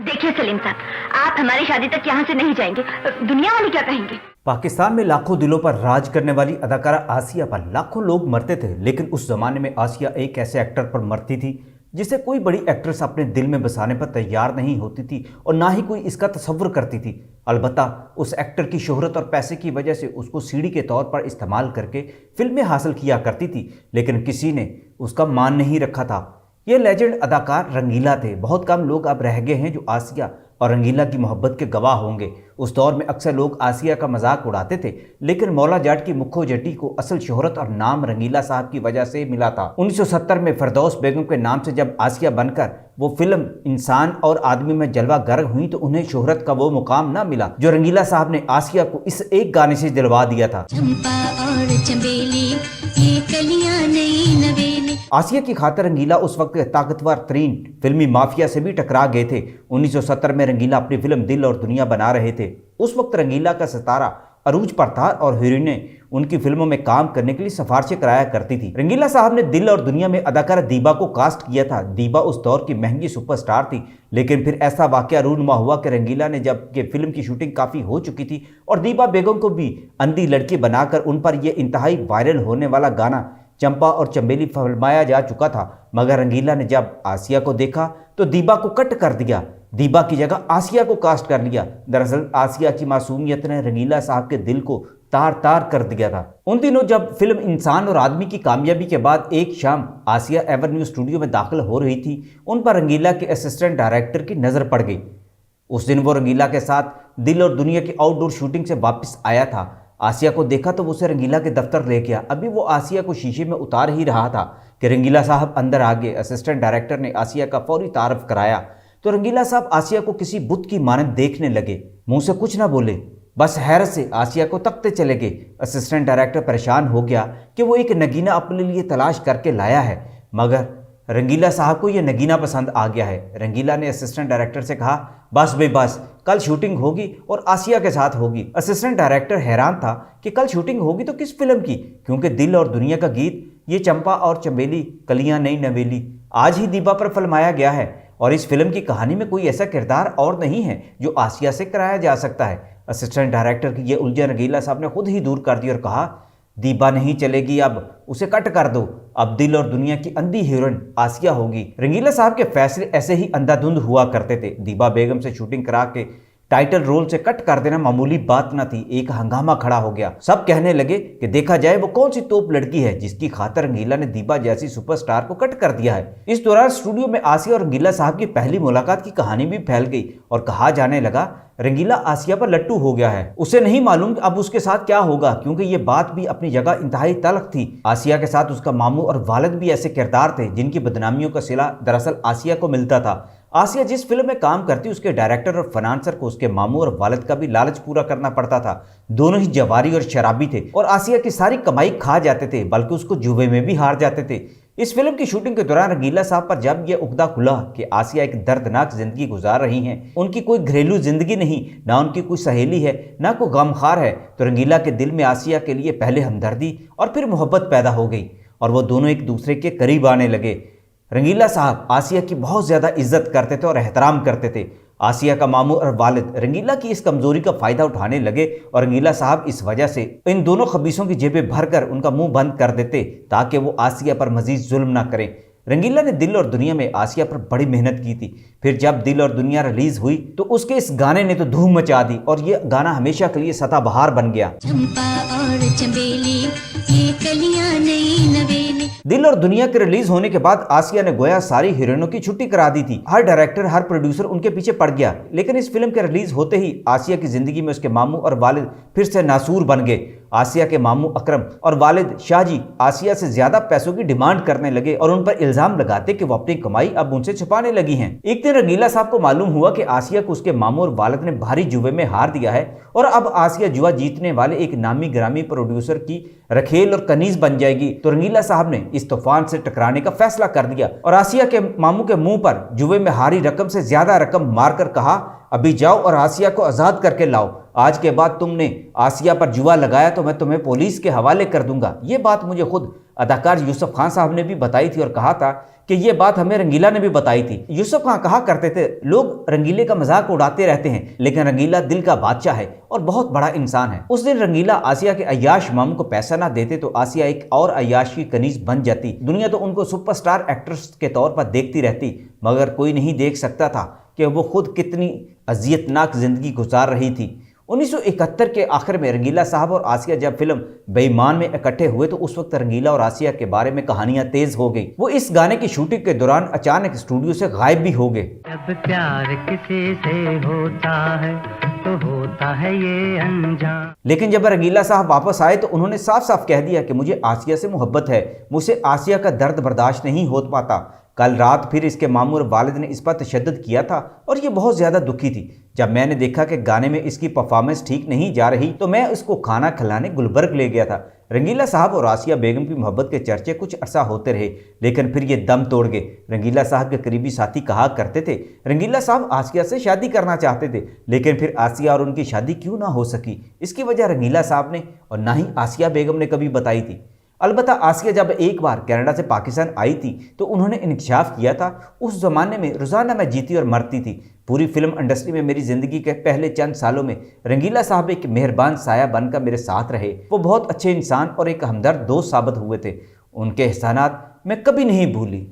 देखिए सलीम साहब, आप हमारी शादी तक यहाँ से नहीं जाएंगे। दुनिया वाले क्या कहेंगे? पाकिस्तान में लाखों दिलों पर राज करने वाली अदाकारा आसिया पर लाखों लोग मरते थे, लेकिन उस जमाने में आसिया एक ऐसे एक्टर पर मरती थी जिसे कोई बड़ी एक्ट्रेस अपने दिल में बसाने पर तैयार नहीं होती थी और ना ही कोई इसका तसव्वुर करती थी। अलबत्ता उस एक्टर की शोहरत और पैसे की वजह से उसको सीढ़ी के तौर पर इस्तेमाल करके फिल्में हासिल किया करती थी, लेकिन किसी ने उसका मान नहीं रखा था। ये लेजेंड अदाकार रंगीला थे। बहुत कम लोग अब रह गए हैं जो आसिया और रंगीला की मोहब्बत के गवाह होंगे। उस दौर में अक्सर लोग आसिया का मजाक उड़ाते थे, लेकिन मौला जाट की मुखो जटी को असल शोहरत और नाम रंगीला साहब की वजह से मिला था। 1970 में फिरदौस बेगम के नाम से जब आसिया बनकर वो फिल्म इंसान और आदमी में जलवा गर्ग हुई तो उन्हें शोहरत का वो मुकाम ना मिला जो रंगीला साहब ने आसिया को इस एक गाने से दिलवा दिया था। चंपा और चंबेली, ये कलियां नई नवेली। आसिया की खातिर रंगीला उस वक्त ताकतवर तरीन फिल्मी माफिया से भी टकरा गए थे। 1970 में रंगीला अपनी फिल्म दिल और दुनिया बना रहे थे। उस वक्त रंगीला का सितारा अरूज पर था और हीरोइनें उनकी फिल्मों में काम करने के लिए सिफारिशें कराया करती थी। रंगीला साहब ने दिल और दुनिया में अदाकारा दीबा को कास्ट किया था। दीबा उस दौर की महंगी सुपरस्टार थी, लेकिन फिर ऐसा वाकया रूनुमा हुआ कि रंगीला ने जब कि फिल्म की शूटिंग काफ़ी हो चुकी थी और दीबा बेगम को भी अंधी लड़की बनाकर उन पर यह इंतहाई वायरल होने वाला गाना चंपा और चंबेली फिल्माया जा चुका था, मगर रंगीला ने जब आसिया को देखा तो दीबा को कट कर दिया। दीबा की जगह आसिया को कास्ट कर लिया। दरअसल आसिया की मासूमियत ने रंगीला साहब के दिल को तार तार कर दिया था। उन दिनों जब फिल्म इंसान और आदमी की कामयाबी के बाद एक शाम आसिया एवेन्यू स्टूडियो में दाखिल हो रही थी, उन पर रंगीला के असिस्टेंट डायरेक्टर की नज़र पड़ गई। उस दिन वो रंगीला के साथ दिल और दुनिया की आउटडोर शूटिंग से वापस आया था। आसिया को देखा तो उसे रंगीला के दफ्तर ले गया। अभी वो आसिया को शीशे में उतार ही रहा था कि रंगीला साहब अंदर आ गए। असिस्टेंट डायरेक्टर ने आसिया का फौरी तारफ कराया तो रंगीला साहब आसिया को किसी बुत की मानद देखने लगे। मुंह से कुछ ना बोले, बस हैरत से आसिया को तकते चले गए। असिस्टेंट डायरेक्टर परेशान हो गया कि वो एक नगीना अपने लिए तलाश करके लाया है, मगर रंगीला साहब को यह नगीना पसंद आ गया है। रंगीला ने असिस्टेंट डायरेक्टर से कहा, बस बे बस, कल शूटिंग होगी और आसिया के साथ होगी। असिस्टेंट डायरेक्टर हैरान था कि कल शूटिंग होगी तो किस फिल्म की, क्योंकि दिल और दुनिया का गीत ये चंपा और चंबेली कलियां नई नवेली आज ही दीबा पर फिल्माया गया है और इस फिल्म की कहानी में कोई ऐसा किरदार और नहीं है जो आसिया से कराया जा सकता है। असिस्टेंट डायरेक्टर की ये उलझन रंगीला साहब ने खुद ही दूर कर दी और कहा, दीबा नहीं चलेगी, अब उसे कट कर दो। अब दिल और दुनिया की अंधी हीरोइन आसिया होगी। रंगीला साहब के फैसले ऐसे ही अंधाधुंध हुआ करते थे। दीबा बेगम से शूटिंग करा के टाइटल रोल से कट कर देना मामूली बात न थी। एक हंगामा खड़ा हो गया। सब कहने लगे कि देखा जाए वो कौन सी तोप लड़की है जिसकी खातिर रंगीला ने दीबा जैसी सुपरस्टार को कट कर दिया है। इस दौरान स्टूडियो में आसिया और रंगीला साहब की पहली मुलाकात की कहानी भी फैल गई और कहा जाने लगा रंगीला आसिया पर लट्टू हो गया है। उसे नहीं मालूम कि अब उसके साथ क्या होगा, क्योंकि ये बात भी अपनी जगह इंतहाई तल्ख थी। आसिया के साथ उसका मामू और वालिद भी ऐसे किरदार थे जिनकी बदनामियों का सिला दरअसल आसिया को मिलता था। आसिया जिस फिल्म में काम करती उसके डायरेक्टर और फाइनेंसर को उसके मामू और वालिद का भी लालच पूरा करना पड़ता था। दोनों ही जवारी और शराबी थे और आसिया की सारी कमाई खा जाते थे, बल्कि उसको जुए में भी हार जाते थे। इस फिल्म की शूटिंग के दौरान रंगीला साहब पर जब यह उगदा खुला कि आसिया एक दर्दनाक जिंदगी गुजार रही हैं, उनकी कोई घरेलू जिंदगी नहीं, ना उनकी कोई सहेली है, ना कोई गमखार है, तो रंगीला के दिल में आसिया के लिए पहले हमदर्दी और फिर मोहब्बत पैदा हो गई और वो दोनों एक दूसरे के करीब आने लगे। रंगीला साहब आसिया की बहुत ज़्यादा इज्जत करते थे और एहतराम करते थे। आसिया का मामू और वालिद रंगीला की इस कमजोरी का फायदा उठाने लगे और रंगीला साहब इस वजह से इन दोनों खबीसों की जेबें भरकर उनका मुंह बंद कर देते ताकि वो आसिया पर मजीद जुल्म ना करें। रंगीला ने दिल और दुनिया में आसिया पर बड़ी मेहनत की थी। फिर जब दिल और दुनिया रिलीज हुई तो उसके इस गाने ने तो धूम मचा दी और ये गाना हमेशा के लिए सदाबहार बन गया। चंपा और चंबेली, ये कलियां नई नवेली। दिल और दुनिया के रिलीज होने के बाद आसिया ने गोया सारी हीरोइनों की छुट्टी करा दी थी। हर डायरेक्टर हर प्रोड्यूसर उनके पीछे पड़ गया, लेकिन इस फिल्म के रिलीज होते ही आसिया की जिंदगी में उसके मामू और वालिद फिर से नासूर बन गए। आसिया के मामू अकरम और वालिद शाहजी आसिया से ज्यादा पैसों की डिमांड करने लगे और उन पर इल्जाम लगाते कि वो अपनी कमाई अब उनसे छुपाने लगी हैं। एक दिन रंगीला साहब को मालूम हुआ कि आसिया को उसके मामू और वालिद ने भारी जुए में हार दिया है और अब आसिया जुआ जीतने वाले एक नामी ग्रामी प्रोड्यूसर की रखेल और कनीज बन जाएगी। तो रंगीला साहब ने इस तूफान से टकराने का फैसला कर दिया और आसिया के मामू के मुंह पर जुए में हारी रकम से ज्यादा रकम मारकर कहा, अभी जाओ और आसिया को आज़ाद करके लाओ। आज के बाद तुमने आसिया पर जुआ लगाया तो मैं तुम्हें पुलिस के हवाले कर दूंगा। ये बात मुझे खुद अदाकार यूसुफ खान साहब ने भी बताई थी और कहा था कि ये बात हमें रंगीला ने भी बताई थी। यूसुफ खान कहा करते थे, लोग रंगीले का मजाक उड़ाते रहते हैं, लेकिन रंगीला दिल का बादशाह है और बहुत बड़ा इंसान है। उस दिन रंगीला आसिया के अय्याश मामू को पैसा ना देते तो आसिया एक और अय्याश की कनीज बन जाती। दुनिया तो उनको सुपरस्टार एक्ट्रेस के तौर पर देखती रहती, मगर कोई नहीं देख सकता था कि वो खुद कितनी अजियतनाक जिंदगी गुजार रही थी। 1971 के आखिर में रंगीला साहब और आसिया जब फिल्म बेईमान में इकट्ठे हुए तो उस वक्त रंगीला और आसिया के बारे में कहानियां तेज हो गई। वो इस गाने की शूटिंग के दौरान अचानक स्टूडियो से गायब भी हो गए। जब प्यार किसी से होता है तो होता है ये अनजान। लेकिन जब रंगीला साहब वापस आए तो उन्होंने साफ साफ कह दिया कि मुझे आसिया से मोहब्बत है, मुझसे आसिया का दर्द बर्दाश्त नहीं हो पाता। कल रात फिर इसके मामू और वालिद ने इस पर तशद्दुद किया था और ये बहुत ज़्यादा दुखी थी। जब मैंने देखा कि गाने में इसकी परफॉर्मेंस ठीक नहीं जा रही तो मैं उसको खाना खिलाने गुलबर्ग ले गया था। रंगीला साहब और आसिया बेगम की मोहब्बत के चर्चे कुछ अरसा होते रहे, लेकिन फिर ये दम तोड़ गए। रंगीला साहब के करीबी साथी कहा करते थे रंगीला साहब आसिया से शादी करना चाहते थे, लेकिन फिर आसिया और उनकी शादी क्यों ना हो सकी। इसकी वजह रंगीला साहब ने और ना ही आसिया बेगम ने कभी बताई थी। अलबत्ता आसिया जब एक बार कनाडा से पाकिस्तान आई थी तो उन्होंने इंकशाफ किया था, उस ज़माने में रोज़ाना मैं जीती और मरती थी। पूरी फिल्म इंडस्ट्री में मेरी ज़िंदगी के पहले चंद सालों में रंगीला साहब एक मेहरबान साया बनकर मेरे साथ रहे। वो बहुत अच्छे इंसान और एक हमदर्द दोस्त साबित हुए थे। उनके एहसानात मैं कभी नहीं भूली।